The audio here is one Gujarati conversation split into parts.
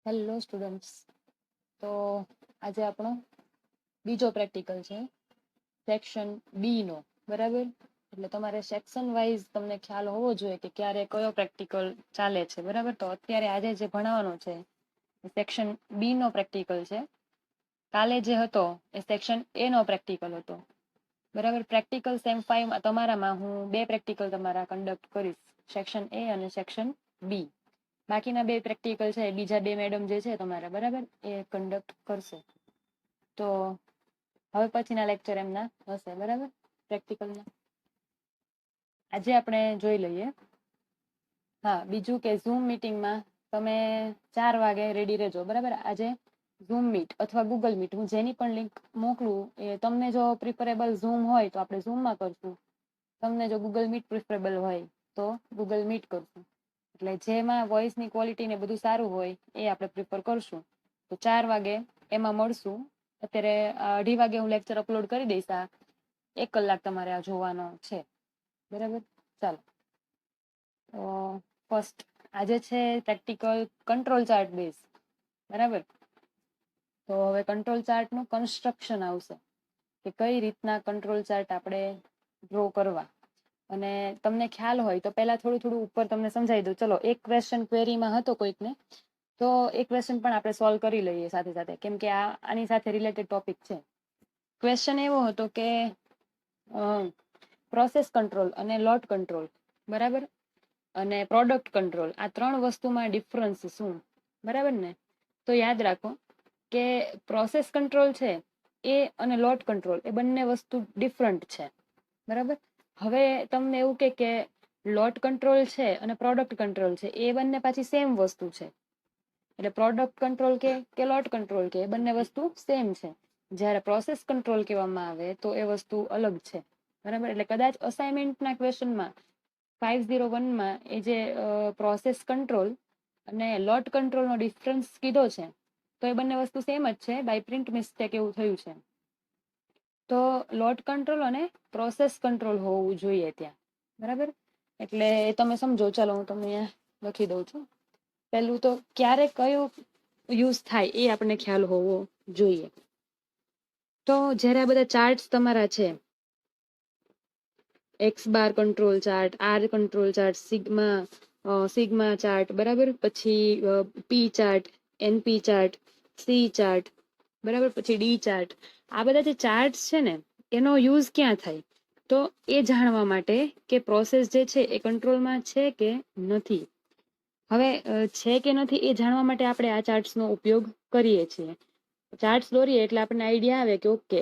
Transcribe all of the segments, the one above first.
Hello students. તો આજે આપણો બીજો પ્રેક્ટિકલ છે સેક્શન બી નો. બરાબર, એટલે તમારે સેક્શન વાઇઝ તમને ખ્યાલ હોવો જોઈએ કે ક્યારે કયો પ્રેક્ટિકલ ચાલે છે. બરાબર, તો અત્યારે આજે જે ભણાવવાનો છે સેક્શન બી નો પ્રેક્ટિકલ છે. કાલે જે હતો એ સેક્શન એ નો પ્રેક્ટિકલ હતો. બરાબર, પ્રેક્ટિકલ સેમ 5 તમારામાં હું 2 પ્રેક્ટિકલ તમારા કન્ડક્ટ કરીશ, સેક્શન એ અને સેક્શન બી. બાકીના 2 પ્રેક્ટિકલ છે બીજા 2 મેડમ જે છે તમારા, બરાબર, એ કન્ડક્ટ કરશે. તો હવે પછીના લેક્ચર એમના હશે. બરાબર, પ્રેક્ટિકલના આજે આપણે જોઈ લઈએ. હા, બીજું કે ઝૂમ મીટિંગમાં તમે 4 વાગે રેડી રહેજો. બરાબર, આજે ઝૂમ મીટ અથવા ગૂગલ મીટ, હું જેની પણ લિંક મોકલું એ તમને જો પ્રિફરેબલ ઝૂમ હોય તો આપણે ઝૂમમાં કરશું, તમને જો ગૂગલ મીટ પ્રિફરેબલ હોય તો ગૂગલ મીટ કરશું. એટલે જેમાં વોઇસની ક્વોલિટી ને બધું સારું હોય એ આપણે પ્રિફર કરશું. તો 4 વાગે એમાં મળશું. અત્યારે 2:30 વાગે હું લેક્ચર અપલોડ કરી દઈશ. આ 1 કલાક તમારે આ જોવાનો છે. બરાબર, ચાલો. તો ફર્સ્ટ આજે છે પ્રેક્ટિકલ કંટ્રોલ ચાર્ટ બેઝ. બરાબર, તો હવે કંટ્રોલ ચાર્ટનું કન્સ્ટ્રક્શન આવશે કે કઈ રીતના કંટ્રોલ ચાર્ટ આપણે ડ્રો કરવા. અને તમને ખ્યાલ હોય તો પહેલા થોડું ઉપર તમને સમજાવી દઉં. ચલો, એક ક્વેશ્ચન ક્વેરીમાં હતો કોઈકને, તો એક ક્વેશ્ચન પણ આપણે સોલ્વ કરી લઈએ સાથે સાથે, કેમ કે આની સાથે રિલેટેડ ટોપિક છે. ક્વેશ્ચન એવો હતો કે પ્રોસેસ કંટ્રોલ અને લોટ કંટ્રોલ, બરાબર, અને પ્રોડક્ટ કંટ્રોલ, આ 3 વસ્તુમાં ડિફરન્સ શું? બરાબર ને? તો યાદ રાખો કે પ્રોસેસ કંટ્રોલ છે એ અને લોટ કંટ્રોલ એ બંને વસ્તુ ડિફરન્ટ છે. બરાબર, હવે તમને એવું કે લોટ કંટ્રોલ છે અને પ્રોડક્ટ કંટ્રોલ છે એ બંને પાછી સેમ વસ્તુ છે. એટલે પ્રોડક્ટ કંટ્રોલ કે લોટ કંટ્રોલ કે એ બંને વસ્તુ સેમ છે. જ્યારે પ્રોસેસ કંટ્રોલ કહેવામાં આવે તો એ વસ્તુ અલગ છે. બરાબર, એટલે કદાચ અસાઇનમેન્ટના ક્વેશ્ચનમાં 501માં એ જે પ્રોસેસ કંટ્રોલ અને લોટ કંટ્રોલનો ડિફરન્સ કીધો છે, તો એ બંને વસ્તુ સેમ જ છે. બાય પ્રિન્ટ મિસ્ટેક એવું થયું છે. તો લોટ કંટ્રોલ અને પ્રોસેસ કંટ્રોલ હોવું જોઈએ ત્યાં. બરાબર, એટલે તમે સમજો. ચાલો હું તમને અહીંયા લખી દઉં છું. પહેલું તો ક્યારે કયો યુઝ થાય એ આપણને ખ્યાલ હોવો જોઈએ. તો જ્યારે આ બધા ચાર્ટ્સ તમારા છે, X bar control chart, R control chart, sigma chart, બરાબર, પછી P chart, NP chart, C chart, બરાબર, પછી ડી ચાર્ટ, આ બધા જે ચાર્ટ્સ છે ને એનો યુઝ ક્યાં થાય? તો એ જાણવા માટે કે પ્રોસેસ જે છે એ કંટ્રોલમાં છે કે નથી. હવે છે કે નથી એ જાણવા માટે આપણે આ ચાર્ટ્સનો ઉપયોગ કરીએ છીએ. ચાર્ટ્સ દોરીએ એટલે આપણને આઈડિયા આવે કે ઓકે,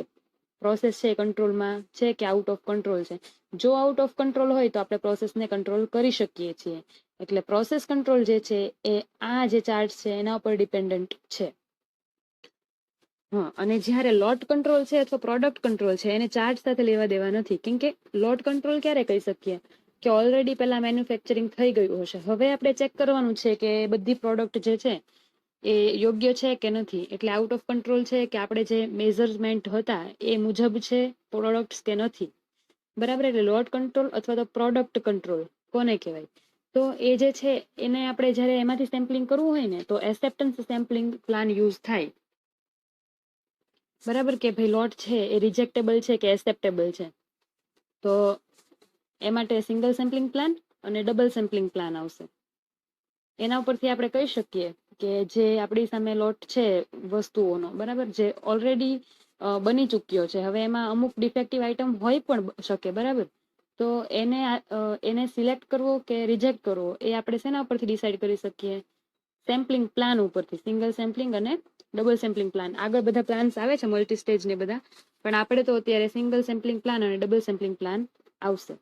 પ્રોસેસ છે કંટ્રોલમાં છે કે આઉટ ઓફ કંટ્રોલ છે. જો આઉટ ઓફ કંટ્રોલ હોય તો આપણે પ્રોસેસને કંટ્રોલ કરી શકીએ છીએ. એટલે પ્રોસેસ કંટ્રોલ જે છે એ આ જે ચાર્ટ છે એના ઉપર ડિપેન્ડન્ટ છે. હા, અને જ્યારે લોટ કંટ્રોલ છે અથવા પ્રોડક્ટ કંટ્રોલ છે એને ચાર્જ સાથે લેવા દેવા નથી. કેમ કે લોટ કંટ્રોલ ક્યારે કહી શકીએ કે ઓલરેડી પહેલા મેન્યુફેક્ચરિંગ થઈ ગયું હશે. હવે આપણે ચેક કરવાનું છે કે બધી પ્રોડક્ટ જે છે એ યોગ્ય છે કે નથી. એટલે આઉટ ઓફ કંટ્રોલ છે કે આપણે જે મેઝરમેન્ટ હતા એ મુજબ છે પ્રોડક્ટ્સ કે નથી. બરાબર, એટલે લોટ કંટ્રોલ અથવા તો પ્રોડક્ટ કંટ્રોલ કોને કહેવાય? તો એ જે છે એને આપણે જ્યારે એમાંથી સેમ્પલિંગ કરવું હોય ને તો એક્સેપ્ટન્સ સેમ્પલિંગ પ્લાન યુઝ થાય. બરાબર, કે ભાઈ લોટ છે એ રિજેક્ટેબલ છે કે એક્સેપ્ટેબલ છે. તો એ માટે સિંગલ સેમ્પલિંગ પ્લાન અને ડબલ સેમ્પલિંગ પ્લાન આવશે. એના ઉપરથી આપણે કહી શકીએ કે જે આપણી સામે લોટ છે વસ્તુઓનો, બરાબર, જે ઓલરેડી બની ચૂક્યો છે, હવે એમાં અમુક ડિફેક્ટિવ આઇટમ હોય પણ શકે. બરાબર, તો એને સિલેક્ટ કરવો કે રિજેક્ટ કરવો એ આપણે શેના ઉપરથી ડિસાઈડ કરી શકીએ? સેમ્પલિંગ પ્લાન ઉપરથી. સિંગલ સેમ્પલિંગ અને ડબલ સેમ્પલિંગ પ્લાન. આગળ બધા પ્લાન્સ આવે છે મલ્ટી સ્ટેજ ને બધા, પણ આપણે તો અત્યારે સિંગલ સેમ્પલિંગ પ્લાન અને ડબલ સેમ્પલિંગ પ્લાન આવશે.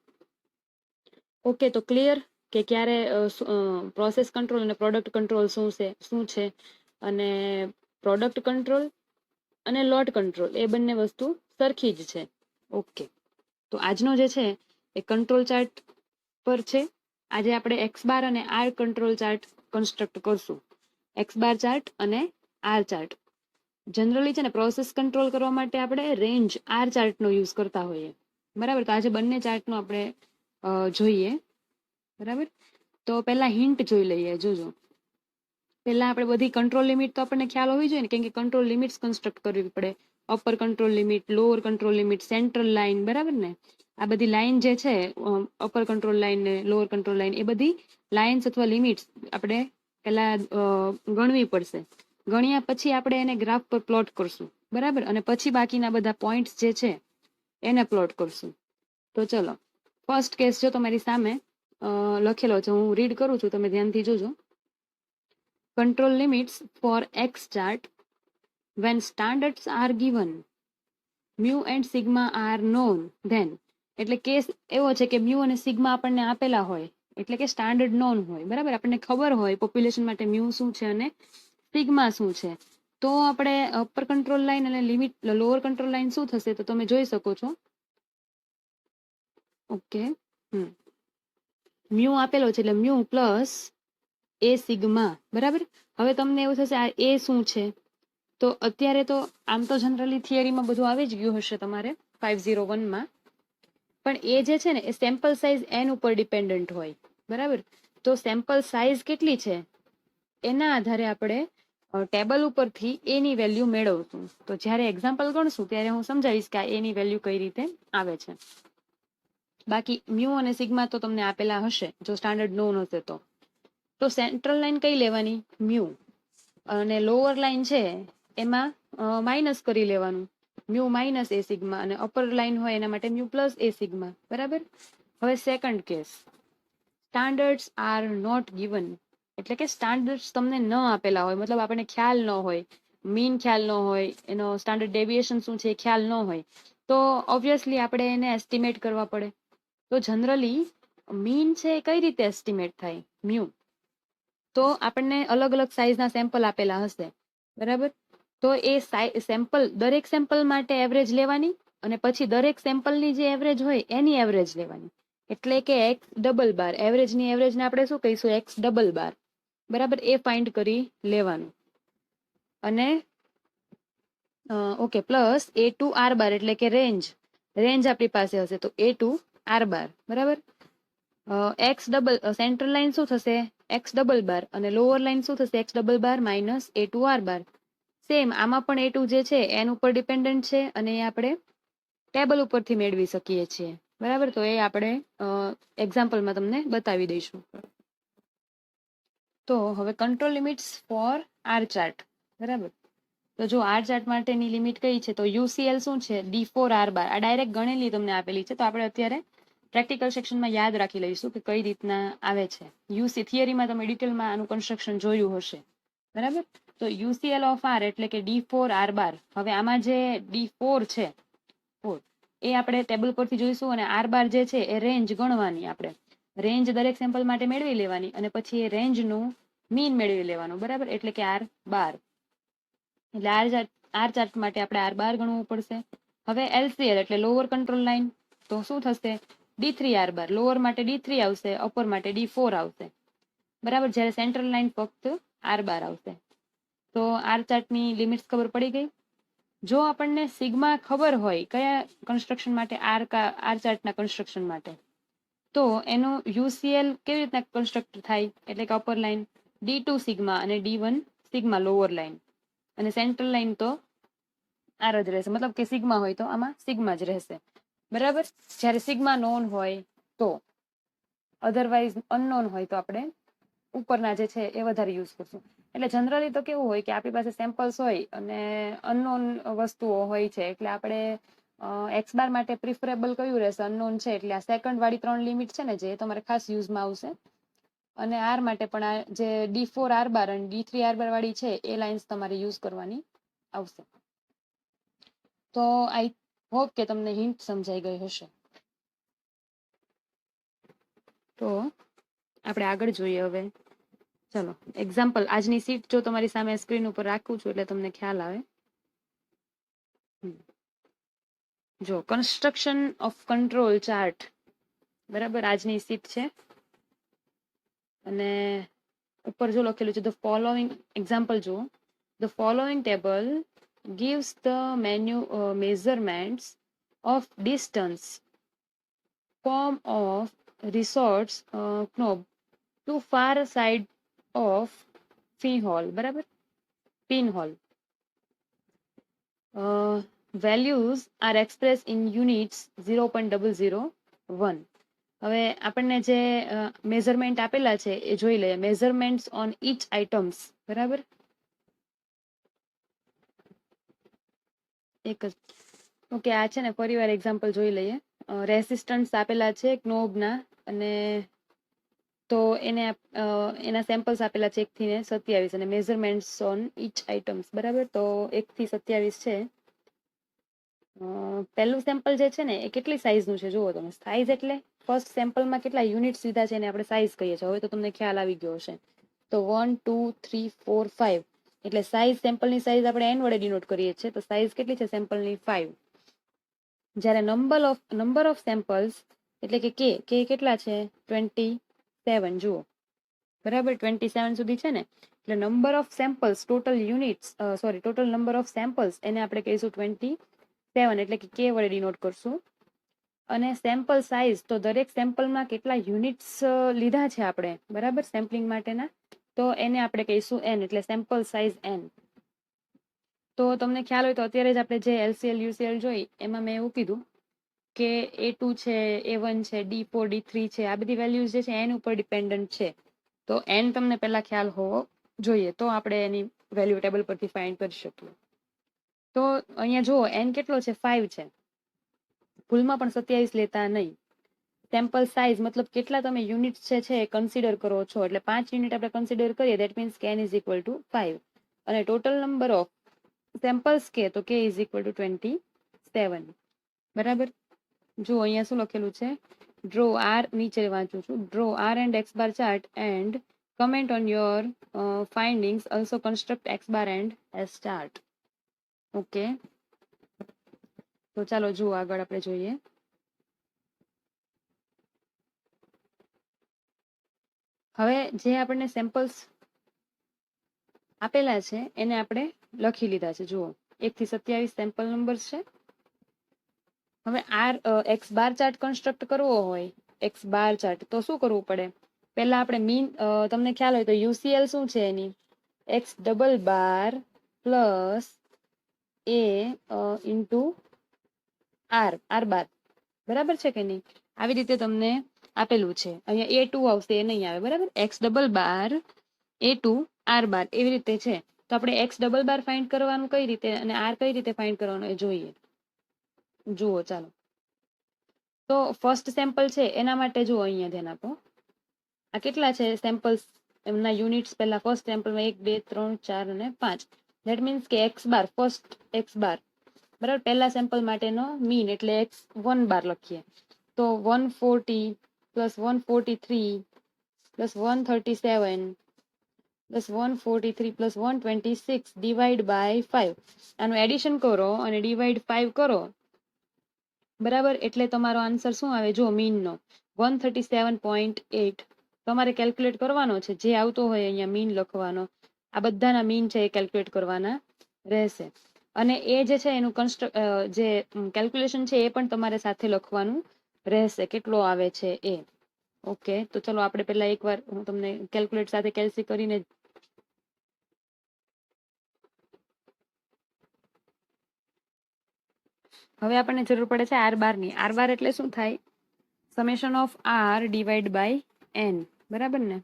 ઓકે, તો ક્લિયર કે ક્યારે પ્રોસેસ કંટ્રોલ અને પ્રોડક્ટ કંટ્રોલ શું છે, અને પ્રોડક્ટ કંટ્રોલ અને લોટ કંટ્રોલ એ બંને વસ્તુ સરખી જ છે. ઓકે, તો આજનો જે છે એ કંટ્રોલ ચાર્ટ પર છે. આજે આપણે એક્સ બાર અને આર કંટ્રોલ ચાર્ટ કન્સ્ટ્રક્ટ કરશું. એક્સ બાર ચાર્ટ અને આર ચાર્ટ. જનરલી છે ને પ્રોસેસ કંટ્રોલ કરવા માટે આપણે રેન્જ આર ચાર્ટનો યુઝ કરતા હોઈએ. બરાબર, તો આજે બંને ચાર્ટનો આપણે જોઈએ. બરાબર, તો પહેલા હિન્ટ જોઈ લઈએ. જોજો, પહેલા આપણે બધી કંટ્રોલ લિમિટ તો આપણને ખ્યાલ હોવી જોઈએ ને, કેમ કે કંટ્રોલ લિમિટ્સ કન્સ્ટ્રક્ટ કરવી પડે. Upper control limit, lower control limit, central line, બરાબર ને? આ બધી લાઇન જે છે, અપર કંટ્રોલ લાઇન ને લોઅર કંટ્રોલ લાઇન, એ બધી લાઇન્સ અથવા લિમિટ્સ આપણે પહેલા ગણવી પડશે. ગણ્યા પછી આપણે એને ગ્રાફ પર પ્લોટ કરશું, બરાબર? અને પછી બાકીના બધા પોઈન્ટ્સ જે છે એને પ્લોટ કરશું. તો ચલો, ફર્સ્ટ કેસ જો તમારી સામે લખેલો છે, હું રીડ કરું છું, તમે ધ્યાનથી જોજો. Control limits for X chart when standards are given, mu and sigma are known, then એટલે કેસ એવો છે કે મ્યુ અને સિગ્મા આપણને આપેલા હોય, એટલે કે સ્ટાન્ડર્ડ નોન હોય, બરાબર? આપણને ખબર હોય પોપ્યુલેશન માટે મ્યુ શું છે અને સિગ્મા શું છે. તો આપણે અપર કંટ્રોલ લાઇન અને લિમિટ લોઅર કંટ્રોલ લાઇન શું થશે તો તમે જોઈ શકો છો. ઓકે, મ્યુ આપેલો છે એટલે મ્યુ પ્લસ એ સિગ્મા, બરાબર? હવે તમને એવું થશે આ એ શું છે, તો અત્યારે તો આમ તો જનરલી થિયરીમાં બધું આવી જ ગયું હશે તમારે 501માં, પણ એ જે છે ને એ સેમ્પલ સાઇઝ એન ઉપર ડિપેન્ડન્ટ હોય, બરાબર? તો સેમ્પલ સાઇઝ કેટલી છે એના આધારે આપણે ટેબલ ઉપરથી એની વેલ્યુ મેળવશું. તો જ્યારે એક્ઝામ્પલ ગણશું ત્યારે હું સમજાવીશ કે આ એની વેલ્યુ કઈ રીતે આવે છે. બાકી મ્યુ અને સિગ્મા તો તમને આપેલા હશે જો સ્ટાન્ડર્ડ નોન હશે તો. તો સેન્ટ્રલ લાઇન કઈ લેવાની? મ્યુ. અને લોઅર લાઇન છે એમાં માઇનસ કરી લેવાનું, મ્યુ માઇનસ એ સિગ્મા, અને અપર લાઇન હોય એના માટે મ્યુ પ્લસ એ સિગ્મા, બરાબર? હવે second case, standards are not given, એટલે કે સ્ટાન્ડર્ડ્સ તમને ન આપેલા હોય, મતલબ આપણને ખ્યાલ ન હોય, મીન ખ્યાલ ન હોય, એનો સ્ટાન્ડર્ડ ડેવિએશન શું છે ખ્યાલ ન હોય, તો ઓબ્વિયસલી આપણે એને એસ્ટિમેટ કરવા પડે. તો જનરલી મીન છે એ કઈ રીતે એસ્ટિમેટ થાય? મ્યુ. તો આપણને અલગ અલગ સાઇઝના સેમ્પલ આપેલા હશે, બરાબર? તો એ સેમ્પલ, દરેક સેમ્પલ માટે એવરેજ લેવાની, અને પછી દરેક સેમ્પલની જે એવરેજ હોય એની એવરેજ લેવાની, એટલે કે એક્સ ડબલ બાર, એવરેજની એવરેજને આપણે શું કહીશું? એક્સ ડબલ બાર, બરાબર? એ ફાઇન્ડ કરી લેવાનું. અને ઓકે, પ્લસ એ ટુ આર બાર, એટલે કે રેન્જ આપણી પાસે હશે તો એ ટુ આર બાર, બરાબર? એક્સ ડબલ, સેન્ટ્રલ લાઇન શું થશે? એક્સ ડબલ બાર, અને લોઅર લાઇન શું થશે? એક્સ ડબલ બાર માઇનસ એ ટુ આર બાર. સેમ આમાં પણ એ ટુ જે છે એન ઉપર ડિપેન્ડન્ટ છે, અને એ આપણે ટેબલ ઉપરથી મેળવી શકીએ છીએ, બરાબર? તો એ આપણે એક્ઝામ્પલમાં તમને બતાવી દઈશું. તો હવે control limits for R chart, બરાબર? તો જો આર ચાર્ટ માટેની લિમિટ કઈ છે? તો યુસીએલ શું છે? D4 આર બાર. આ ડાયરેક્ટ ગણેલી તમને આપેલી છે, તો આપણે અત્યારે પ્રેક્ટિકલ સેક્શનમાં યાદ રાખી લઈશું કે કઈ રીતના આવે છે. યુસી થિયરીમાં તમે ડિટેલમાં આનું કન્સ્ટ્રક્શન જોયું હશે, બરાબર? તો યુસીએલ ઓફ આર એટલે કે D4 આર બાર. હવે આમાં જે D4 છે, 4, એ આપણે ટેબલ પરથી જોઈશું, અને આર બાર જે છે એ રેન્જ ગણવાની, આપણે રેન્જ દરેક સેમ્પલ માટે મેળવી લેવાની, અને પછી એ રેન્જનું મીન મેળવી લેવાનું, બરાબર? એટલે કે આર બાર. એટલે આર ચાર્ટ માટે આપણે આર બાર ગણવું પડશે. હવે એલસીએલ એટલે લોઅર કંટ્રોલ લાઇન, તો શું થશે? D3 આર બાર. લોઅર માટે D3 આવશે, અપર માટે D4 આવશે, બરાબર? જ્યારે સેન્ટ્રલ લાઇન ફક્ત આર બાર આવશે. તો આર ચાર્ટની લિમિટ્સ ખબર પડી ગઈ. જો આપણને સિગ્મા ખબર હોય કયા કન્સ્ટ્રક્શન માટે, આર ચાર્ટના કન્સ્ટ્રક્શન માટે, તો એનો યુસીએલ કેવી રીતના કન્સ્ટ્રક્ટ થાય? એટલે કે અપર લાઇન D2 સિગ્મા અને D1 સિગ્મા લોઅર લાઇન, અને સેન્ટ્રલ લાઇન તો આર જ રહેશે, મતલબ કે સિગ્મા હોય તો આમાં સિગ્મા જ રહેશે, બરાબર? જ્યારે સિગ્મા નોન હોય તો, અધરવાઇઝ અનનોન હોય તો આપણે ઉપરના જે છે એ વધારે યુઝ કરશું. એટલે જનરલી તો કેવું હોય કે આપણી પાસે સેમ્પલ્સ હોય અને અનનોન વસ્તુઓ હોય છે, એટલે આપણે એક્સ બાર માટે પ્રિફરેબલ કયું રહેશે? અનનોન છે એટલે આ સેકન્ડ વાળી 3 લિમિટ છે ને, જે તમારે ખાસ યુઝમાં આવશે. અને આર માટે પણ આ જે D4 આર બાર અને D3 આર બાર વાળી છે એ લાઇન્સ તમારે યુઝ કરવાની આવશે. તો આઈ હોપ કે તમને હિન્ટ સમજાઈ ગઈ હશે. તો આપણે આગળ જોઈએ હવે. ચલો એક્ઝામ્પલ, આજની સીટ જો તમારી સામે સ્ક્રીન ઉપર રાખું છું એટલે તમને ખ્યાલ આવે. જો કન્સ્ટ્રક્શન ઓફ કંટ્રોલ ચાર્ટ, બરાબર? આજની સીટ છે, અને ઉપર જો લખેલું છે ધ ફોલોઈંગ એક્ઝામ્પલ જુઓ. The following table gives the measurements of distance from of resorts knob to far side of ફીહોલ, બરાબર, pinhole. Values are express in units 0.001. હવે આપણને જે મેઝરમેન્ટ આપેલા છે એ જોઈ લઈએ. મેઝરમેન્ટ્સ ઓન ઈચ આઇટમ્સ, બરાબર, એક જ. ઓકે, આ છે ને ફરીવાર એક્ઝામ્પલ જોઈ લઈએ. રેસિસ્ટન્સ આપેલા છે knob ના, અને તો એના સેમ્પલ્સ આપેલા છે 1 થી 27, અને મેઝરમેન્ટ્સ ઓન ઈચ આઇટમ્સ, બરાબર. તો 1 થી 27 છે. પહેલું સેમ્પલ જે છે ને એ કેટલી સાઇઝનું છે જુઓ તમે. સાઇઝ એટલે ફર્સ્ટ સેમ્પલમાં કેટલા યુનિટ્સ લીધા છે એને આપણે સાઇઝ કહીએ છીએ. હવે તો તમને ખ્યાલ આવી ગયો હશે. તો 1 2 3 4 5 એટલે સાઇઝ, સેમ્પલની સાઇઝ આપણે n વડે ડિનોટ કરીએ છીએ. તો સાઇઝ કેટલી છે સેમ્પલની? 5. જ્યારે નંબર ઓફ સેમ્પલ્સ એટલે કે કે કેટલા છે? 27 જુઓ, બરાબર, 27 સુધી છે ને. એટલે number of samples, total units, total number of samples એને આપણે કહીશું 27, એટલે કે વડે ડિનોટ કરશું. અને સેમ્પલ સાઇઝ, તો દરેક સેમ્પલમાં કેટલા યુનિટ્સ લીધા છે આપણે, બરાબર, સેમ્પલિંગ માટેના, તો એને આપણે કહીશું n, એટલે સેમ્પલ સાઇઝ n. તો તમને ખ્યાલ હોય તો અત્યારે જ આપણે જે LCL UCL જોઈ એમાં મેં એવું કીધું કે A2 છે, A1 છે, D4 D3 છે, આ બધી વેલ્યુઝ જે છે n ઉપર ડિપેન્ડન્ટ છે. તો n તમને પહેલા ખ્યાલ હોવો જોઈએ, તો આપણે એની વેલ્યુ ટેબલ પરથી ફાઇન્ડ કરી શકીએ. તો અહીંયા જુઓ n કેટલો છે? 5 છે. ભૂલમાં પણ 27 લેતા નહીં. સેમ્પલ સાઇઝ મતલબ કેટલા તમે યુનિટ્સ છે એ કન્સિડર કરો છો, એટલે 5 યુનિટ આપણે કન્સિડર કરીએ, દેટ મીન્સ કે n ઇઝ ઇક્વલ ટુ 5. અને ટોટલ નંબર ઓફ સેમ્પલ્સ કે તો k ઇઝ ઇક્વલ ટુ 27, બરાબર. જો અહીંયા શું લખેલું છે? ડ્રો આર, નીચે વાંચું છું, draw R and X bar chart and comment on your findings, also construct X bar and S chart. Okay, તો ચાલો જુઓ આગળ આપણે જોઈએ. હવે જે આપણને સેમ્પલ્સ આપેલા છે એને આપણે લખી લીધા છે. જુઓ 1 થી 27 સેમ્પલ નંબર્સ છે. હવે એક્સ બાર ચાર્ટ કન્સ્ટ્રક્ટ કરવો હોય, એક્સ બાર ચાર્ટ, તો શું કરવું પડે? પહેલા આપણે મીન, તમને ખ્યાલ હોય તો યુસીએલ શું છે એની? એક્સ ડબલ બાર પ્લસ એ ઇન્ટુ આર બાર, બરાબર છે કે નહીં? આવી રીતે તમને આપેલું છે. અહીંયા A2 આવશે, એ નહીં આવે, બરાબર. એક્સ ડબલ બાર A2 આર બાર એવી રીતે છે. તો આપણે એક્સ ડબલ બાર ફાઇન્ડ કરવાનું કઈ રીતે અને આર કઈ રીતે ફાઇન્ડ કરવાનું એ જોઈએ. જુઓ ચાલો. તો ફર્સ્ટ સેમ્પલ છે એના માટે જુઓ અહીંયા ધ્યાન આપો. આ કેટલા છે સેમ્પલ્સ, એમના યુનિટ્સ પહેલા ફર્સ્ટ સેમ્પલમાં 1 2 3 4 અને 5. ધેટ મીન્સ કે x bar, first x bar, બરાબર, પહેલા સેમ્પલ માટેનો મીન એટલે x1 બાર લખીએ. તો 140 plus 143 plus 137 plus 143 plus 126 divide by 5. આનું એડિશન કરો અને ડિવાઈડ 5 કરો, બરાબર, એટલે તમારો આન્સર શું આવે? જો મીનનો 137.8 તમારે કેલ્ક્યુલેટ કરવાનો છે. જે આવતો હોય અહીંયા મીન લખવાનો, આ બધાના મીન છે એ કેલ્ક્યુલેટ કરવાના રહેશે. અને એ જે છે એનું જે કેલ્ક્યુલેશન છે એ પણ તમારે સાથે લખવાનું રહેશે, કેટલો આવે છે એ. ઓકે, તો ચલો આપણે પહેલા એકવાર હું તમને કેલ્ક્યુલેટ સાથે કેલ્સી કરીને હવે આપણને જરૂર પડે છે આર બારની. આર બાર એટલે શું થાય? Summation of R divide by N, બરાબર ને?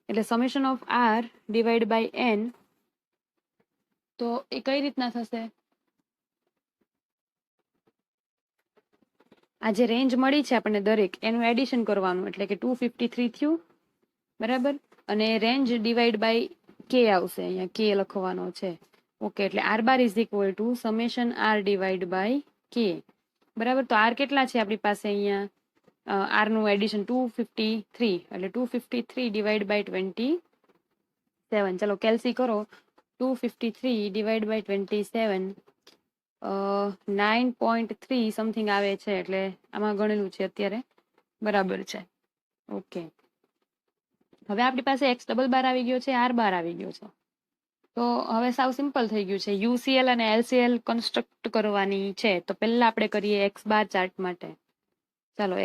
એટલે summation of R divide by N, તો એ કઈ રીતના થશે? આ જે રેન્જ મળી છે આપણને દરેક, એનું એડિશન કરવાનું, એટલે કે 253 થયું, બરાબર. અને રેન્જ ડિવાઈડ બાય કે આવશે, અહીંયા કે લખવાનો છે. ઓકે, એટલે R bar is equal to summation R divide by K, બરાબર. તો આર કેટલા છે આપણી પાસે અહીંયા? આર નું એડિશન 253, એટલે 253 ડિવાઈડ બાય 27. ચલો કેલ્સી કરો. 253 ડિવાઈડ બાય 27 9.3 સમથિંગ આવે છે, એટલે આમાં ગણેલું છે અત્યારે, બરાબર છે. ઓકે, હવે આપણી પાસે એક્સ ડબલ બાર આવી ગયો છે, આર બાર આવી ગયો છે. તો હવે સાવ સિમ્પલ થઈ ગયું છે. યુસીએલ અને એલસીએલ કન્સ્ટ્રક્ટ કરવાની છે. તો પહેલા આપણે કરીએ એક્સ બાર ચાર્ટ માટે. ચાલો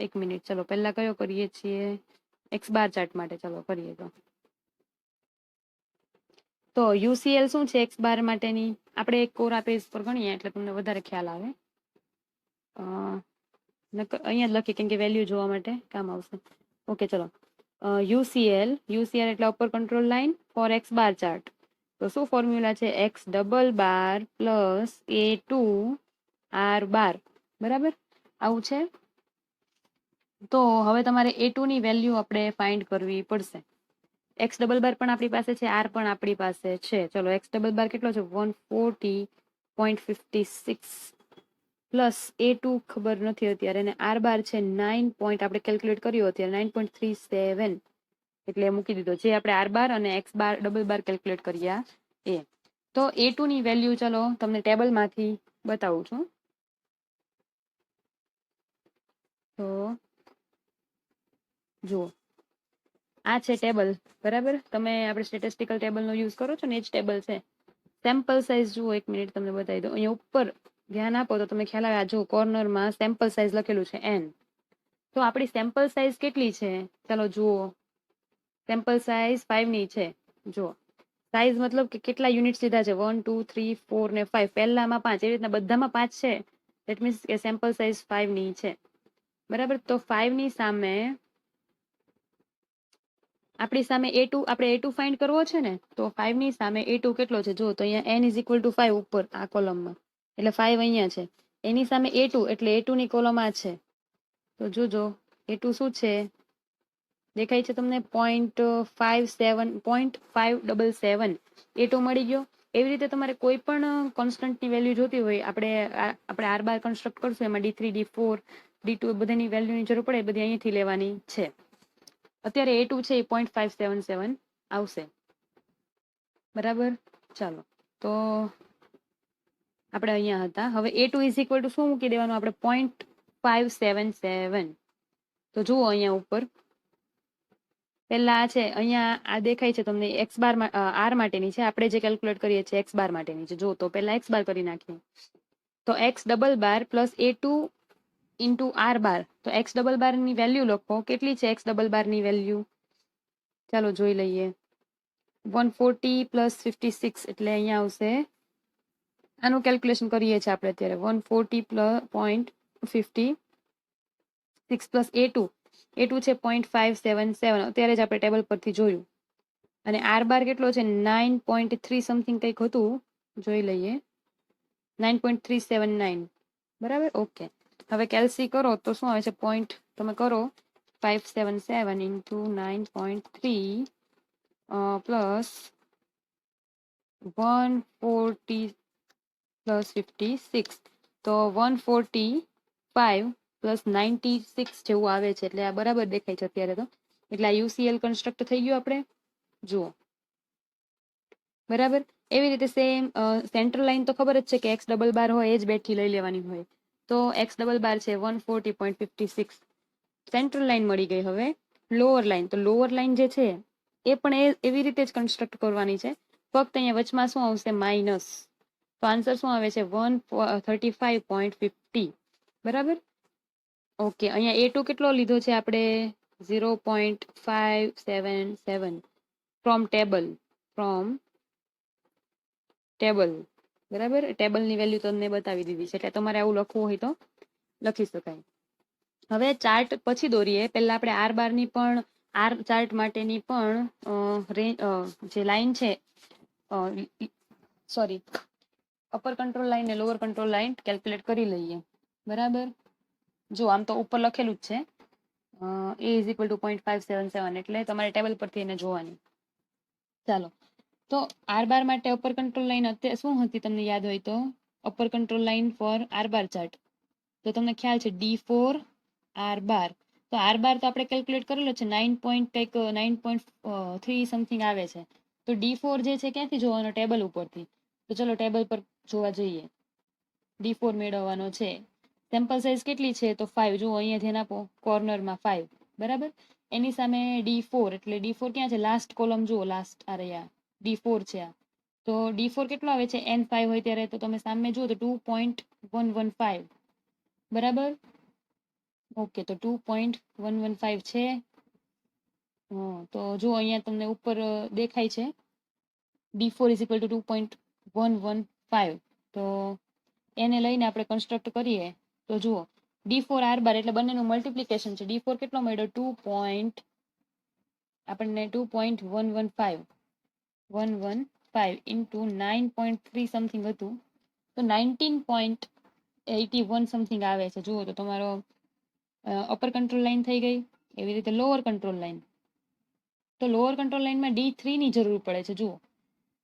એક મિનિટ, ચલો પહેલા કયો કરીએ છીએ? એક્સ બાર ચાર્ટ માટે ચલો કરીએ. તો તો યુસીએલ શું છે એક્સ બાર માટેની, આપણે એક કોરા પેજ પર ગણીએ એટલે તમને વધારે ખ્યાલ આવે. અહીંયા જ લખીએ કેમ કે વેલ્યુ જોવા માટે કામ આવશે. ઓકે ચલો, યુસીએલ એટલે upper control line for X bar chart. તો શું ફોર્મ્યુલા છે, X double bar plus A2 R bar, બરાબર આવું છે. તો હવે તમારે A2 ની વેલ્યુ આપણે ફાઇન્ડ કરવી પડશે. એક્સ ડબલ બાર પણ આપણી પાસે છે, આર પણ આપણી પાસે છે. ચલો એક્સ ડબલ બાર કેટલો છે 140.56 પ્લસ A2 ખબર નથી અત્યારે, અને આર બાર છે 9 પોઈન્ટ, આપણે કેલ્ક્યુલેટ કર્યું અત્યારે 9.37, એટલે મૂકી દીધો જે આપણે આર બાર અને એક્સ બાર ડબલ બાર કેલ્ક્યુલેટ કર્યા એ. તો A2 ની વેલ્યુ ચલો તમને ટેબલમાંથી બતાવું છું. તો જુઓ આ છે ટેબલ, બરાબર. તમે આપણે સ્ટેટિસ્ટિકલ ટેબલનો યુઝ કરો છો ને એ જ ટેબલ છે. સેમ્પલ સાઇઝ જુઓ, એક મિનિટ તમને બતાવી દો. અહીંયા ઉપર ધ્યાન આપો તો તમે ખ્યાલ આવે, આ જો કોર્નરમાં સેમ્પલ સાઇઝ લખેલું છે n. તો આપણી સેમ્પલ સાઇઝ કેટલી છે ચાલો જુઓ, સેમ્પલ સાઇઝ 5 ની છે. જુઓ સાઇઝ મતલબ કે કેટલા યુનિટ્સ લીધા છે 1 2 3 4 ને 5, પહેલામાં 5, એવી રીતના બધામાં 5 છે. ધેટ મીન્સ કે સેમ્પલ સાઇઝ 5 ની છે, બરાબર. તો 5 ની સામે આપણી સામે A2, આપણે A2 ફાઇન્ડ કરવો છે ને, તો 5 ની સામે A2 કેટલો છે જો, તો અહીંયા n = 5 ઉપર આ કોલમમાં, એટલે 5 અહીંયા છે. એની સામે A2 એટલે A2 ની કોલમ આ છે. તો જોજો A2 શું છે દેખાય છે તમને 0.57 A2 મળી ગયો. એવી રીતે તમારે કોઈ પણ કોન્સ્ટન્ટની વેલ્યુ જોતી હોય, આપણે આર બાર કન્સ્ટ્રક્ટ કરશું એમાં D3 D4 D2 બધાની વેલ્યુની જરૂર પડે, બધી અહીંથી લેવાની છે. અત્યારે A2 છે એ 0.577 આવશે, બરાબર. ચાલો તો આપણે અહીંયા હતા. હવે A2 = શું મૂકી દેવાનું આપણે 0.577. તો જુઓ અહીંયા ઉપર પહેલા આ છે, અહીંયા આ દેખાય છે તમને એક્સ બાર આર માટેની છે, આપણે જે કેલ્ક્યુલેટ કરીએ છીએ એક્સ બાર માટેની છે. જો તો પહેલા એક્સ બાર કરી નાખીએ, તો x double bar plus A2 into R બાર. તો એક્સ ડબલ બાર ની વેલ્યુ લખો, કેટલી છે એક્સ ડબલ બાર ની વેલ્યુ, ચાલો જોઈ લઈએ. 140 પ્લસ 56 એટલે અહીંયા આવશે, આનું કેલ્ક્યુલેશન કરીએ છીએ આપણે અત્યારે. 140.56 પ્લસ A2 છે 0.577, અત્યારે જ આપણે ટેબલ પરથી જોયું. અને આર બાર કેટલો છે 9.3 સમથિંગ કંઈક હતું, જોઈ લઈએ. 9.379, બરાબર. ઓકે, હવે કેલ્સી કરો તો શું આવે છે, પોઈન્ટ તમે કરો 577 ઇન્ટુ 9.3 પ્લસ 140 પ્લસ 56, તો 145 પ્લસ 96 જેવું આવે છે. એટલે આ બરાબર દેખાય છે અત્યારે તો. એટલે આ યુસીએલ કન્સ્ટ્રક્ટ થઈ ગયું આપણે, જુઓ બરાબર. એવી રીતે સેમ સેન્ટ્રલ લાઈન તો ખબર જ છે કે એક્સ ડબલ બાર હોય એ જ બેઠી લઈ લેવાની હોય. તો એક્સ ડબલ બાર છે 140.56, સેન્ટ્રલ લાઈન મળી ગઈ. હવે લોઅર લાઈન, તો લોઅર લાઈન જે છે એ પણ એવી રીતે જ કન્સ્ટ્રક્ટ કરવાની છે, ફક્ત અહીંયા વચમાં શું આવશે માઇનસ. તો આન્સર શું આવે છે 135.50, બરાબર. ઓકે, અહીંયા A2 કેટલો લીધો છે આપણે 0.577 ફ્રોમ ટેબલ, બરાબર. ટેબલની વેલ્યુ તમને બતાવી દીધી છે, એટલે તમારે આવું લખવું હોય તો લખી શકાય. હવે ચાર્ટ પછી દોરીએ. પહેલા આપણે આર બાર ની પણ, આર ચાર્ટ માટેની પણ જે લાઈન છે, સોરી અપર કંટ્રોલ લાઈન ને લોઅર કંટ્રોલ લાઈન કેલ્ક્યુલેટ કરી લઈએ, બરાબર. જો આમ તો ઉપર લખેલું જ છે A = 0.577, એટલે તમારે ટેબલ પરથી એને જોવાની. ચાલો, તો આર બાર માટે અપર કંટ્રોલ લાઈન અત્યારે શું હતી તમને યાદ હોય તો, upper control line for R bar chart, તો તમને ખ્યાલ છે D4 આર બાર. તો આર બાર તો આપણે કેલ્ક્યુલેટ કરેલો છે 9.3 સમથિંગ આવે છે. તો D4 જે છે ક્યાંથી જોવાનો, ટેબલ ઉપરથી. તો ચલો ટેબલ પર જોવા જઈએ. D4 મેળવવાનો છે. સેમ્પલ સાઇઝ કેટલી છે તો 5, જુઓ અહીંયા ધ્યાન આપો, કોર્નરમાં 5, બરાબર. એની સામે D4, એટલે D4 ક્યાં છે, લાસ્ટ કોલમ જુઓ, લાસ્ટ આ રહ્યા D4 છે આ. તો D4 કેટલો આવે છે N5 હોય ત્યારે, તો તમે સામે જુઓ તો 2.115, બરાબર. ઓકે, તો 2.115 છે. તો જો અહીંયા તમને ઉપર દેખાય છે D4 ઇઝ ઇક્વલ ટુ 2.115. તો એને લઈને આપણે કન્સ્ટ્રક્ટ કરીએ તો જુઓ D4 R બાર એટલે બંનેનું મલ્ટિપ્લિકેશન છે. D4 કેટલો મળ્યો? 2. આપણને 2.115 ઇન્ટુ 9.3 સમથિંગ હતું, તો 19.81 સમથિંગ આવે છે. જુઓ તો તમારો અપર કંટ્રોલ લાઈન થઈ ગઈ, એવી રીતે લોઅર કંટ્રોલ લાઈન. તો લોઅર કંટ્રોલ લાઈનમાં D3 ની જરૂર પડે છે. જુઓ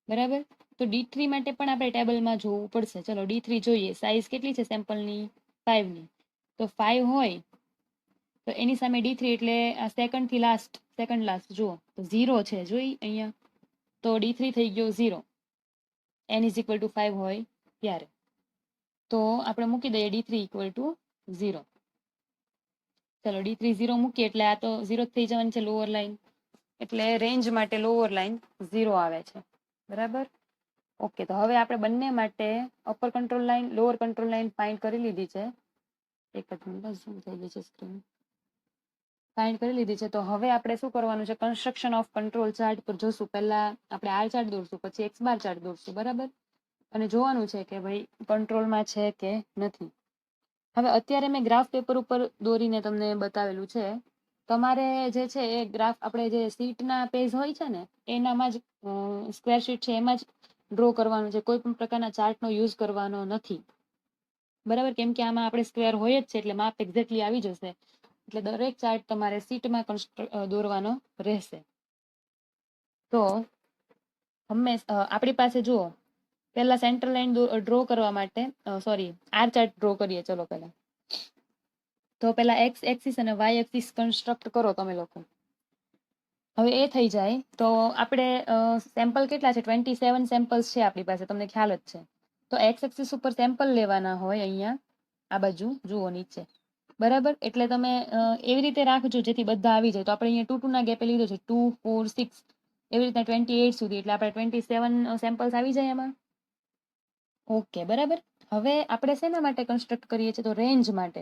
બરાબર, તો D3 માટે પણ આપણે ટેબલમાં જોવું પડશે. ચલો D3 જોઈએ. સાઇઝ કેટલી છે સેમ્પલની? 5 ની. તો 5 હોય તો એની સામે D3 એટલે આ સેકન્ડ લાસ્ટ જુઓ તો 0 છે. જોઈ અહીંયા, તો D3 થઈ ગયો 0. n ઇઝ ઇક્વલ ટુ 5 હોય ત્યારે. તો આપણે મૂકી દઈએ D3 ઇક્વલ ટુ 0. ચલો D3 0 મૂકીએ એટલે આ તો 0 થઈ જવાની છે લોઅર લાઈન, એટલે રેન્જ માટે લોઅર લાઈન 0 આવે છે. બરાબર, ઓકે. તો હવે આપણે બંને માટે upper control line, lower control line find કરી લીધી છે. એક જ મિનિટ, ઝૂમ થઈ ગઈ છે સ્ક્રીન. ફાઇન્ડ કરી લીધી છે. તો હવે આપણે શું કરવાનું છે? કન્સ્ટ્રક્શન ઓફ કંટ્રોલ ચાર્ટ પર જોશું. પહેલા આપણે આર ચાર્ટ દોરશું, પછી એક્સ બાર ચાર્ટ દોરશું. બરાબર, અને જોવાનું છે કે ભાઈ કંટ્રોલમાં છે કે નથી. હવે અત્યારે મેં ગ્રાફ પેપર ઉપર દોરીને તમને બતાવેલું છે. તમારે જે છે એ ગ્રાફ આપણે જે શીટના પેજ હોય છે ને એનામાં જ સ્ક્વેર શીટ છે એમાં જ ડ્રો કરવાનું છે. કોઈ પણ પ્રકારના ચાર્ટનો યુઝ કરવાનો નથી. બરાબર, કેમ કે આમાં આપણે સ્ક્વેર હોય જ છે એટલે માપ એક્ઝેક્ટલી આવી જશે. એટલે દરેક ચાર્ટ તમારે શીટમાં દોરવાનો રહેશે. તો આપણી પાસે જુઓ, પહેલા સેન્ટર લાઈન ડ્રો કરવા માટે આર ચાર્ટ ડ્રો કરીએ. ચલો પહેલા તો પહેલા એક્સ એક્સિસ અને વાય એક્સિસ કન્સ્ટ્રક્ટ કરો તમે લોકો. હવે એ થઈ જાય તો આપણે સેમ્પલ કેટલા છે? 27 સેમ્પલ્સ છે આપણી પાસે, તમને ખ્યાલ જ છે. તો એક્સ એક્સિસ ઉપર સેમ્પલ લેવાના હોય અહીંયા આ બાજુ જુઓ નીચે. બરાબર, એટલે તમે એવી રીતે રાખજો જેથી બધા આવી જાય. તો આપણે અહીંયા 2 2 ના ગેપે લીધો છે, 2 4 6 એવી રીતના 28 સુધી, એટલે આપણે 27 સેમ્પલ્સ આવી જાય એમાં. ઓકે, બરાબર. હવે આપણે શેના માટે કન્સ્ટ્રક્ટ કરીએ છીએ? તો રેન્જ માટે.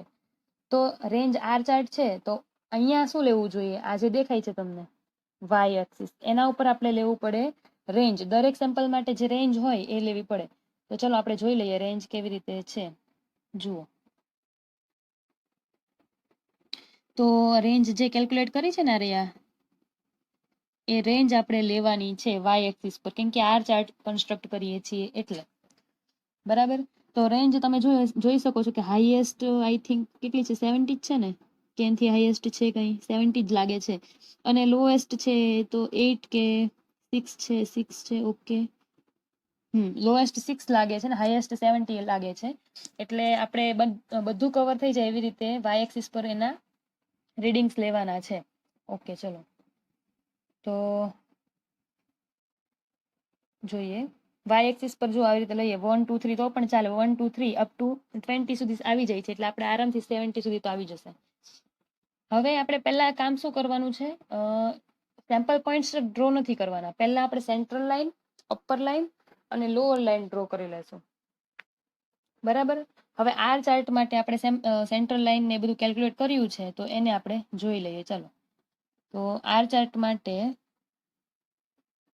તો રેન્જ આર ચાર્ટ છે તો અહીંયા શું લેવું જોઈએ? આ જે દેખાય છે તમને વાય એક્સિસ, એના ઉપર આપણે લેવું પડે રેન્જ. દરેક સેમ્પલ માટે જે રેન્જ હોય એ લેવી પડે. તો ચલો આપણે જોઈ લઈએ રેન્જ કેવી રીતે છે. જુઓ તો રેન્જ જે કેલ્ક્યુલેટ કરી છે ને રહ્યા, એ રેન્જ આપણે લેવાની છે વાય એક્સિસ પર, કેમ કે આર ચાર્ટ કન્સ્ટ્રક્ટ કરીએ છીએ એટલે. બરાબર, તો રેન્જ તમે જોઈ શકો છો કે હાઈએસ્ટ આઈ થિંક કેટલી છે? 70 જ છે ને, કે એનાથી હાઈએસ્ટ છે કંઈ 70 જ લાગે છે. અને લોએસ્ટ છે તો 8 કે 6 છે. 6 છે, ઓકે. લોએસ્ટ 6 લાગે છે ને હાઈએસ્ટ 70 લાગે છે. એટલે આપણે બધું કવર થઈ જાય એવી રીતે વાય એક્સિસ પર એના રીડિંગ્સ લેવાના છે. ઓકે, ચલો તો જોઈએ. વાય એક્સિસ પર જો આવી રીતે લઈએ 1 2 3 તો પણ ચાલે. 1 2 3 અપ ટુ 20 સુધી આવી જાય છે, એટલે આપણે આરામથી 70 સુધી તો આવી જશે. હવે આપણે પહેલા કામ શું કરવાનું છે? સેમ્પલ પોઈન્ટ્સ ડ્રો નથી કરવાના. પહેલા આપણે સેન્ટ્રલ લાઈન, અપર લાઈન અને લોઅર લાઈન ડ્રો કરી લેશું. બરાબર, હવે આર ચાર્ટ માટે આપણે સેન્ટ્રલ લાઈન ને બધું કેલ્ક્યુલેટ કર્યું છે તો એને આપણે જોઈ લઈએ. ચાલો, તો આર ચાર્ટ માટે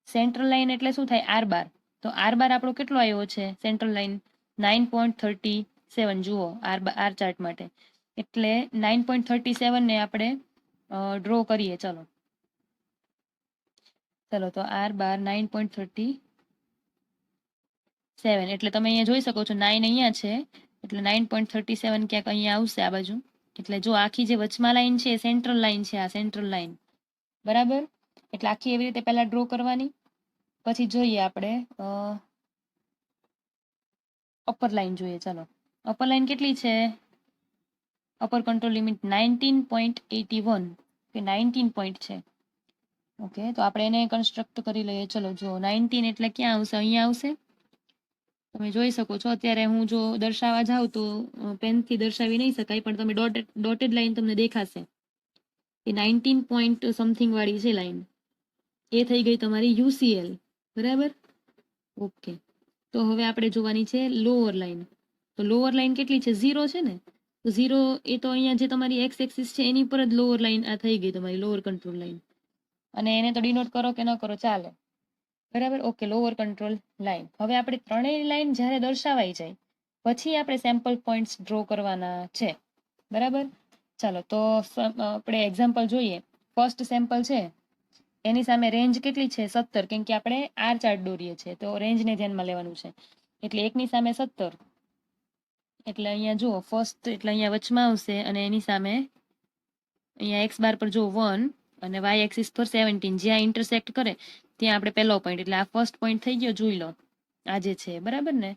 સેન્ટ્રલ લાઈન એટલે શું થાય? આર બાર. તો આર બાર આપણો કેટલો આવ્યો છે સેન્ટ્રલ લાઈન? 9.37. જુઓ આર ચાર્ટ માટે, એટલે 9.37 ને આપણે ડ્રો કરીએ. ચલો તો આર બાર 9.37, એટલે તમે અહીંયા જોઈ શકો છો 9 અહીંયા છે, એટલે 9.37 ક્યાંક અહીંયા આવશે આ બાજુ. એટલે જો આખી જે વચમાં લાઈન છે એ સેન્ટ્રલ લાઈન છે, આ સેન્ટ્રલ લાઈન. બરાબર, એટલે આખી એવી રીતે પહેલા ડ્રો કરવાની. પછી જોઈએ આપણે અપર લાઈન જોઈએ. ચાલો, અપર લાઈન કેટલી છે? અપર કંટ્રોલ લિમિટ 19.81 કે 19 પોઈન્ટ છે. ઓકે, તો આપણે એને કન્સ્ટ્રક્ટ કરી લઈએ. ચલો જો 19 એટલે ક્યાં આવશે? અહીંયા આવશે. તમે જોઈ શકો છો. અત્યારે હું જો દર્શાવવા જાઉં તો પેનથી દર્શાવી નહીં શકાય, પણ તમે ડોટેડ લાઈન તમને દેખાશે એ 19 પોઈન્ટ સમથિંગ વાળી છે લાઈન. એ થઈ ગઈ તમારી યુસીએલ. બરાબર, ઓકે. તો હવે આપણે જોવાની છે લોઅર લાઈન. તો લોઅર લાઈન કેટલી છે? 0 છે ને. તો 0 એ તો અહીંયા જે તમારી એક્સ એક્સિસ છે એની પર જ લોઅર લાઈન આ થઈ ગઈ તમારી લોઅર કંટ્રોલ લાઈન. અને એને તો ડિનોટ કરો કે ન કરો ચાલે. બરાબર. Okay, lower control line. હવે આપણે ત્રણેય લાઈન જ્યારે દર્શાવાઈ જાય પછી આપણે સેમ્પલ પોઈન્ટ્સ ડ્રો કરવાના છે. બરાબર. ચાલો તો આપણે એક્ઝામ્પલ જોઈએ. ફર્સ્ટ સેમ્પલ છે એની સામે રેન્જ કેટલી છે? 17, કેમ કે આપણે આર ચાર્ટ દોરીએ છીએ તો રેન્જને ધ્યાનમાં લેવાનું છે. એટલે એકની સામે 17, એટલે અહીંયા જુઓ ફર્સ્ટ એટલે અહીંયા વચમાં આવશે અને એની સામે અહીંયા એક્સ બાર પર જો 1 અને વાય એક્સિસ પર 17, જ્યાં ઇન્ટરસેક્ટ કરે ત્યાં આપણે પહેલો પોઈન્ટ, એટલે આ ફર્સ્ટ પોઈન્ટ થઈ ગયો, જોઈ લો આ જે છે. બરાબર ને?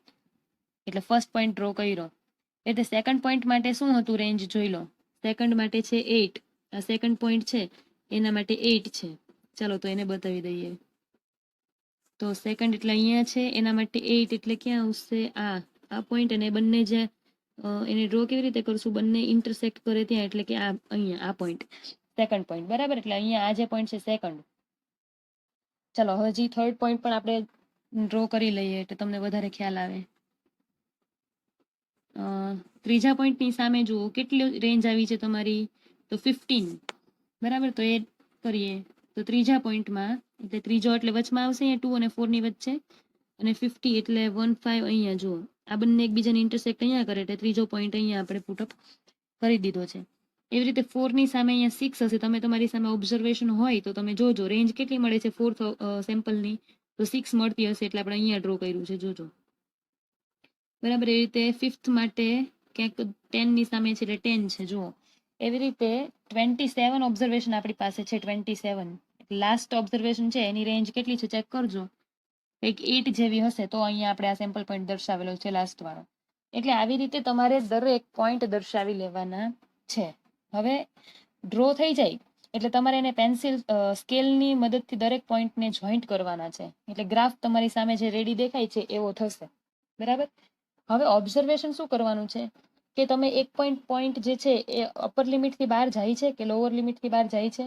એટલે ફર્સ્ટ પોઈન્ટ ડ્રો કર્યો. એટલે સેકન્ડ પોઈન્ટ માટે શું હતું રેન્જ જોઈ લો. સેકન્ડ માટે છે 8, આ સેકન્ડ પોઈન્ટ છે એના માટે 8 છે. ચાલો તો એને બતાવી દઈએ. તો સેકન્ડ એટલે અહીંયા છે એના માટે 8, એટલે ક્યાં આવશે? આ પોઈન્ટ અને બંને જે એને ડ્રો કેવી રીતે કરશું? બંને ઇન્ટરસેક્ટ કરે ત્યાં, એટલે કે આ અહીંયા આ પોઈન્ટ સેકન્ડ પોઈન્ટ. બરાબર. એટલે અહીંયા આ જે પોઈન્ટ છે સેકન્ડ. ચાલો હજી થર્ડ પોઈન્ટ પણ આપણે ડ્રો કરી લઈએ એટલે તમને વધારે ખ્યાલ આવે. ત્રીજા પોઈન્ટની સામે જુઓ કેટલી રેન્જ આવી છે તમારી, તો 15. બરાબર. તો એ કરીએ તો ત્રીજા પોઈન્ટમાં એટલે ત્રીજો એટલે વચમાં આવશે અહીંયા 2 અને 4 ની વચ્ચે, અને 50 એટલે 15 અહીંયા જુઓ આ બંને એકબીજાને ઇન્ટરસેક્ટ અહીંયા કરે એટલે ત્રીજો પોઈન્ટ અહીંયા આપણે પુટઅપ કરી દીધો છે. એવી રીતે 4 ની સામે અહીંયા 6 હશે. તમે તમારી સામે ઓબ્ઝર્વેશન હોય તો તમે જોજો રેન્જ કેટલી મળે છે ફોર્થ સેમ્પલની, તો 6 મળતી હશે એટલે આપણે અહીંયા ડ્રો કર્યું છે, જોજો. બરાબર. એ રીતે ફિફ્થ માટે ક્યાંક 10 ની સામે છે એટલે 10 છે, જુઓ. એવી રીતે 27 ઓબ્ઝર્વેશન આપણી પાસે છે. 27 લાસ્ટ ઓબ્ઝર્વેશન છે એની રેન્જ કેટલી છે ચેક કરજો, કંઈક 8 જેવી હશે. તો અહીંયા આપણે આ સેમ્પલ પોઈન્ટ દર્શાવેલો છે લાસ્ટ વાળો. એટલે આવી રીતે તમારે દરેક પોઈન્ટ દર્શાવી લેવાના છે. હવે ડ્રો થઈ જાય એટલે તમારે એને પેન્સિલ સ્કેલની મદદથી દરેક પોઈન્ટને જોઈન્ટ કરવાના છે. એટલે ગ્રાફ તમારી સામે જે રેડી દેખાય છે એવો થશે. બરાબર. હવે ઓબ્ઝર્વેશન શું કરવાનું છે કે તમે એક પોઈન્ટ જે છે એ અપર લિમિટથી બહાર જાય છે કે લોઅર લિમિટથી બહાર જાય છે?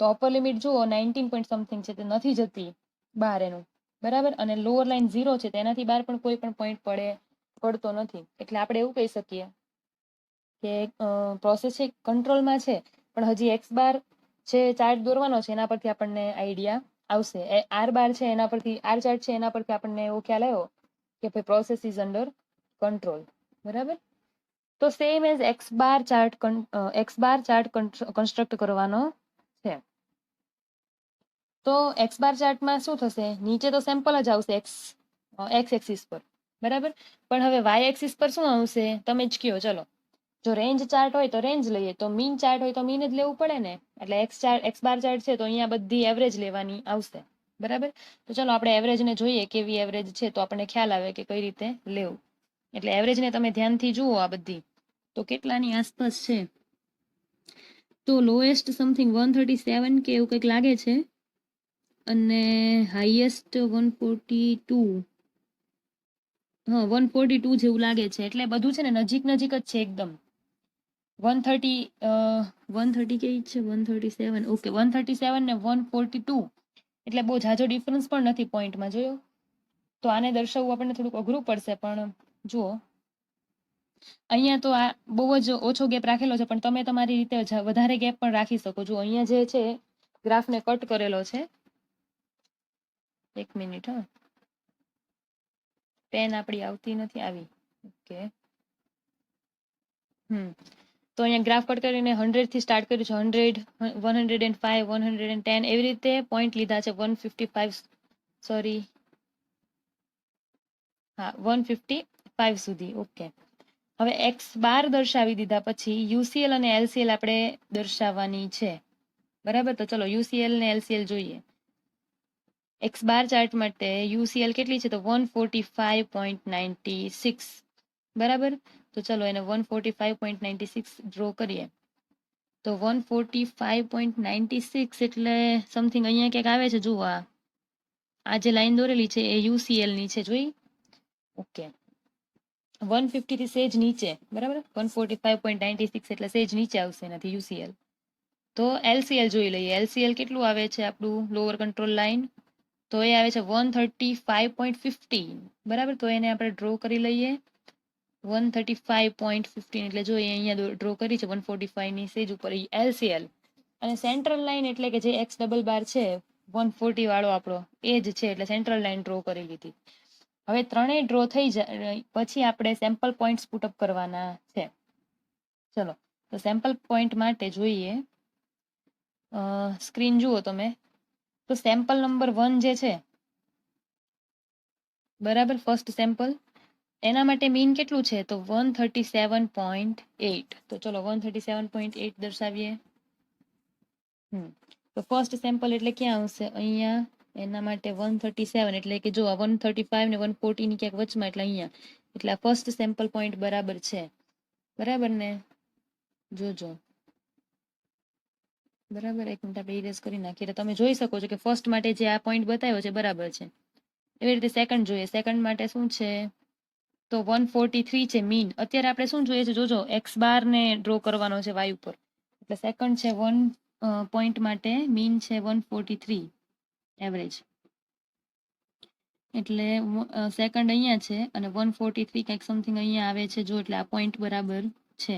તો અપર લિમિટ જુઓ 19 પોઈન્ટ સમથિંગ છે, તે નથી જતી બહાર એનું. બરાબર. અને લોઅર લાઈન 0 છે, તેનાથી બહાર પણ કોઈ પણ પોઈન્ટ પડતો નથી. એટલે આપણે એવું કહી શકીએ કે પ્રોસેસ છે કંટ્રોલમાં છે, પણ હજી એક્સ બાર જે ચાર્ટ દોરવાનો છે એના પરથી આપણને આઈડિયા આવશે. આર બાર છે એના પરથી, આર ચાર્ટ છે એના પરથી આપણને એવો ખ્યાલ આવ્યો કે ભાઈ પ્રોસેસ ઇઝ અંડર કંટ્રોલ. બરાબર. તો same as x bar chart construct કરવાનો છે. તો એક્સ બાર ચાર્ટમાં શું થશે? નીચે તો સેમ્પલ જ આવશે એક્સ એક્સિસ પર. બરાબર. પણ હવે વાય એક્સિસ પર શું આવશે તમે જ કયો. ચલો, જો રેન્જ ચાર્ટ હોય તો રેન્જ લઈએ, તો મીન ચાર્ટ હોય તો મીન જ લેવું પડે ને. એટલે એક્સ બાર ચાર્ટ છે તો અહીંયા બધી એવરેજ લેવાની આવશે. બરાબર. તો ચલો આપણે એવરેજને જોઈએ કેવી એવરેજ છે તો આપણને ખ્યાલ આવે કે કઈ રીતે લેવું. એટલે એવરેજને તમે ધ્યાનથી જુઓ આ બધી, તો કેટલાની આસપાસ છે? તો લોએસ્ટ સમથિંગ 137 કે એવું કંઈક લાગે છે, અને હાઈએસ્ટ 142. હા, 142 જેવું લાગે છે. એટલે બધું છે ને નજીક નજીક જ છે એકદમ. 130 કેવી છે? 137. ઓકે, 137 ને 142 એટલે બહુ ઝાઝો ડિફરન્સ પણ નથી પોઈન્ટમાં, જોયો? તો આને દર્શાવવું આપણને થોડુંક અઘરું પડશે, પણ જુઓ અહીંયા તો આ બહુ જ ઓછો ગેપ રાખેલો છે, પણ તમે તમારી રીતે વધારે ગેપ પણ રાખી શકો. જો અહીંયા જે છે ગ્રાફને કટ કરેલો છે. 1 મિનિટ. હા, પેન આપણી આવતી નથી, આવી. ઓકે. તો અહીંયા ગ્રાફ કટ કરીને 100 થી સ્ટાર્ટ કર્યું છે. 100, 105, 110 એવી રીતે પોઈન્ટ લીધા છે. 155, સોરી, હા, 155 સુધી. ઓકે. હવે એક્સ બાર દર્શાવી દીધા પછી યુસીએલ અને એલસીએલ આપણે દર્શાવવાની છે. બરાબર. તો ચલો યુસીએલ ને એલસીએલ જોઈએ. એક્સ બાર ચાર્ટ માટે યુસીએલ કેટલી છે? તો 145.96. બરાબર. તો ચલો એને 145.96 ડ્રો કરીએ. તો 145.96 એટલે સમથિંગ અહીંયા ક્યાંક આવે છે. જુઓ આ જે લાઈન દોરેલી છે એ યુસીએલ ની છે, જોઈ? ઓકે. 150 થી સેજ નીચે. બરાબર. 145.96 એટલે સેજ નીચે આવશે એનાથી યુસીએલ. તો એલસીએલ જોઈ લઈએ. એલસીએલ કેટલું આવે છે આપણું લોઅર કંટ્રોલ લાઈન? તો એ આવે છે 135.15. બરાબર. તો એને આપણે ડ્રો કરી લઈએ. 135.15 એટલે જો અહીંયા ડ્રો કરી છે 145 ની સેજ ઉપર એલસીએલ. અને સેન્ટ્રલ લાઈન એટલે કે જે એક્સ ડબલ બાર છે 140 વાળો આપણો એ જ છે, એટલે સેન્ટ્રલ લાઈન ડ્રો કરી લીધી. હવે ત્રણેય ડ્રો થઈ જાય પછી આપણે સેમ્પલ પોઈન્ટ્સ પુટઅપ કરવાના છે. ચલો, તો સેમ્પલ પોઈન્ટ માટે જોઈએ, સ્ક્રીન જુઓ તમે, તો સેમ્પલ નંબર 1 જે છે, બરાબર, ફર્સ્ટ સેમ્પલ, એના માટે મીન કેટલું છે, તો 137.8. તો ચલો 137.8 દર્શાવીએ. તો ફર્સ્ટ સેમ્પલ એટલે ક્યાં આવશે, અહીંયા. એના માટે 137 એટલે કે જો 135 ને 140 ની ક્યાંક વચમાં, એટલે અહીંયા. એટલે આ ફર્સ્ટ સેમ્પલ પોઈન્ટ બરાબર છે, બરાબર ને? જોજો, બરાબર. એક મિનિટ આપણે ઇરેઝ કરી નાખીએ એટલે તમે જોઈ શકો છો કે ફર્સ્ટ માટે જે આ પોઈન્ટ બતાવ્યો છે બરાબર છે. એવી રીતે સેકન્ડ જોઈએ, સેકન્ડ માટે શું છે, તો 143 છે મીન. અત્યારે આપણે શું જોઈએ છે, જોજો, એક્સ બાર ને ડ્રો કરવાનો છે વાય ઉપર, એટલે સેકન્ડ છે 1 પોઈન્ટ માટે મીન છે 143 એવરેજ, એટલે સેકન્ડ અહીંયા છે અને 143 કંઈક સમથિંગ અહીંયા આવે છે, જો, એટલે આ પોઈન્ટ બરાબર છે.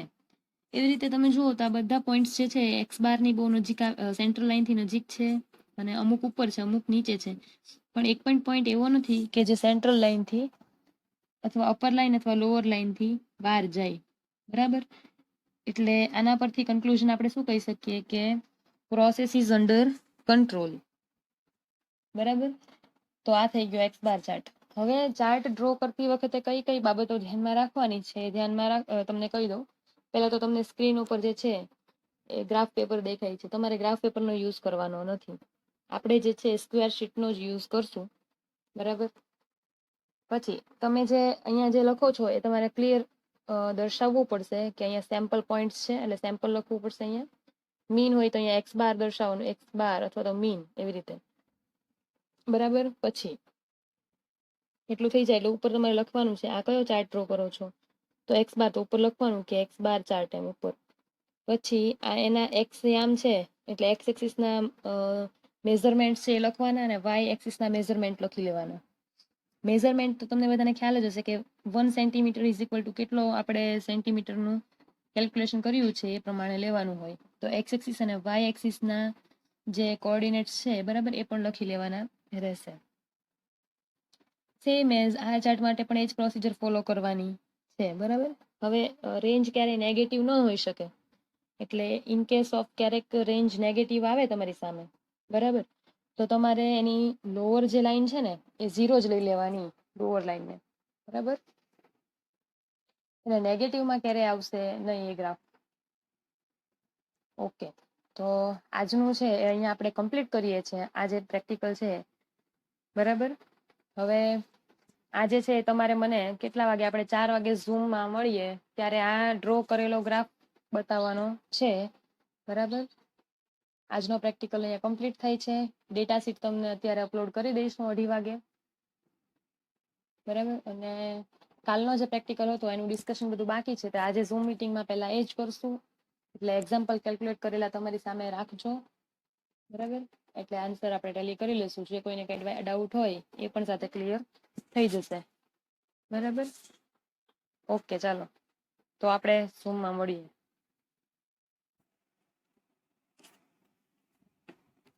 એવી રીતે તમે જુઓ તો આ બધા પોઈન્ટ્સ જે છે એક્સ બારની બહુ નજીક, સેન્ટ્રલ લાઈનથી નજીક છે, અને અમુક ઉપર છે, અમુક નીચે છે. પણ એક પણ પોઈન્ટ એવો નથી કે જે સેન્ટ્રલ લાઈનથી અથવા અપર લાઈન અથવા લોઅર લાઈનથી બહાર જાય, બરાબર. એટલે આના પરથી કન્ક્લુઝન આપણે શું કહી શકીએ કે પ્રોસેસ ઇઝ અંડર કંટ્રોલ, બરાબર. તો આ થઈ ગયો એક્સ બાર ચાર્ટ. હવે ચાર્ટ ડ્રો કરતી વખતે કઈ કઈ બાબતો ધ્યાનમાં રાખવાની છે, ધ્યાનમાં તમને કહી દઉં. પહેલા તો તમને સ્ક્રીન ઉપર જે છે એ ગ્રાફ પેપર દેખાય છે, તમારે ગ્રાફ પેપરનો યુઝ કરવાનો નથી. આપણે જે છે સ્ક્વેર શીટનો જ યુઝ કરશું, બરાબર. પછી તમે જે અહીંયા જે લખો છો એ તમારે ક્લિયર દર્શાવવું પડશે કે અહીંયા સેમ્પલ પોઈન્ટ્સ છે, એટલે સેમ્પલ લખવું પડશે. અહીંયા મીન હોય તો અહીંયા એક્સ બાર દર્શાવવાનું, એક્સ બાર અથવા તો મીન, એવી રીતે, બરાબર. પછી એટલું થઈ જાય એટલે ઉપર તમારે લખવાનું છે આ કયો ચાર્ટ ડ્રો કરો છો, તો એક્સ બાર, તો ઉપર લખવાનું કે એક્સ બાર ચાર્ટ એમ ઉપર. પછી આ એના એક્સ આમ છે એટલે એક્સ એક્સિસના મેઝરમેન્ટ છે એ લખવાના, અને વાય એક્સિસના મેઝરમેન્ટ લખી લેવાના. મેઝરમેન્ટ તો તમને બધાને ખ્યાલ જ હશે કે 1 સેન્ટીમીટર ઇઝ ઇક્વલ ટુ કેટલો આપણે સેન્ટીમીટરનું કેલ્ક્યુલેશન કર્યું છે એ પ્રમાણે લેવાનું હોય. તો એક્સ એક્સિસ અને વાય એક્સિસના જે કોઓર્ડિનેટ્સ છે, બરાબર, એ પણ લખી લેવાના રહેશે. સેમ એઝ આ ચાર્ટ માટે પણ એ જ પ્રોસિજર ફોલો કરવાની છે, બરાબર. હવે રેન્જ ક્યારેય નેગેટિવ ન હોઈ શકે, એટલે ઇન કેસ ઓફ ક્યારેક રેન્જ નેગેટિવ આવે તમારી સામે, બરાબર, તો તમારે એની લોઅર જે લાઈન છે ને એ 0 જ લઈ લેવાની, લોઅર લાઈનને, બરાબર. એટલે નેગેટિવમાં ક્યારે આવશે નહીં એ ગ્રાફ. ઓકે, તો આજનું છે એ અહીંયા આપણે કમ્પ્લીટ કરીએ છીએ, આ જે પ્રેક્ટિકલ છે, બરાબર. હવે આજે છે તમારે મને કેટલા વાગે, આપણે 4 વાગે ઝૂમમાં મળીએ ત્યારે આ ડ્રો કરેલો ગ્રાફ બતાવવાનો છે, બરાબર. આજનો પ્રેક્ટિકલ અહીંયા કમ્પ્લીટ થાય છે. ડેટા શીટ તમને અત્યારે અપલોડ કરી દઈશું 2:30 વાગે, બરાબર. અને કાલનો જે પ્રેક્ટિકલ હતો એનું ડિસ્કશન બધું બાકી છે, તો આજે ઝૂમ મિટિંગમાં પહેલા એ જ કરશું. એટલે એક્ઝામ્પલ કેલ્ક્યુલેટ કરેલા તમારી સામે રાખજો, બરાબર. એટલે આન્સર આપણે ટેલી કરી લઈશું, જે કોઈને કંઈ ડાઉટ હોય એ પણ સાથે ક્લિયર થઈ જશે, બરાબર. ઓકે, ચાલો, તો આપણે ઝૂમમાં મળીએ.